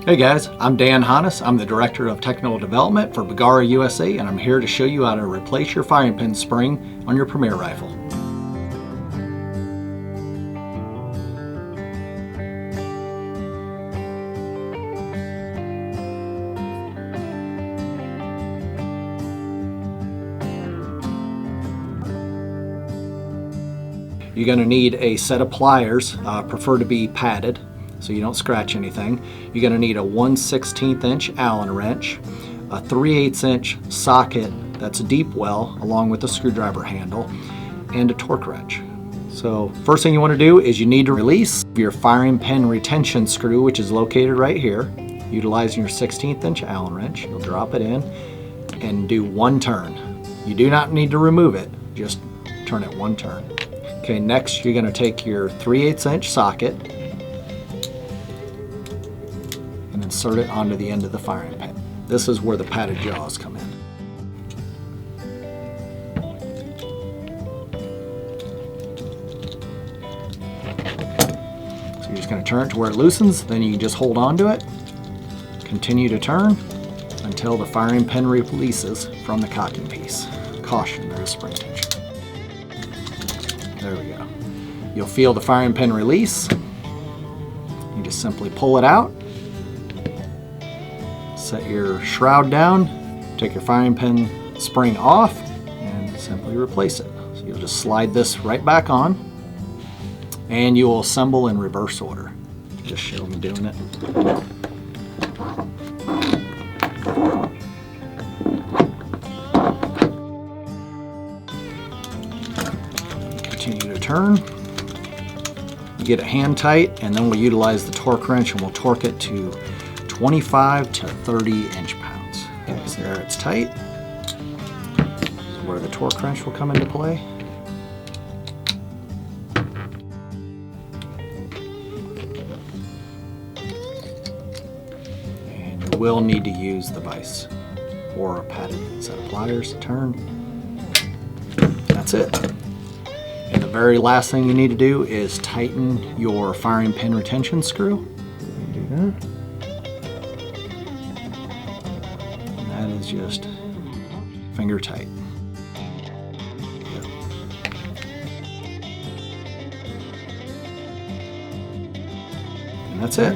Hey guys, I'm Dan Hanus. I'm the Director of Technical Development for Bergara USA, and I'm here to show you how to replace your firing pin spring on your Premier rifle. You're going to need a set of pliers, prefer to be padded so you don't scratch anything. You're going to need a 1/16 inch Allen wrench, a 3/8 inch socket that's a deep well along with a screwdriver handle, and a torque wrench. So first thing you want to do is you need to release your firing pin retention screw, which is located right here. Utilizing your 1/16 inch Allen wrench, you'll drop it in and do one turn. You do not need to remove it, just turn it one turn. Okay, next you're going to take your 3/8 inch socket and insert it onto the end of the firing pin. This is where the padded jaws come in. So you're just going to turn it to where it loosens, then you can just hold on to it, continue to turn until the firing pin releases from the cocking piece. Caution, there is spring tension. There we go. You'll feel the firing pin release. You just simply pull it out, set your shroud down, take your firing pin spring off, and simply replace it. So you'll just slide this right back on, and you will assemble in reverse order. Just show me doing it. Continue to turn. You get it hand tight, and then we'll utilize the torque wrench and we'll torque it to 25 to 30 inch-pounds. Okay, so there it's tight. This is where the torque wrench will come into play. And you will need to use the vise or a padded set of pliers to turn. That's it. And the very last thing you need to do is tighten your firing pin retention screw. Do that. And that is just finger tight. And that's it.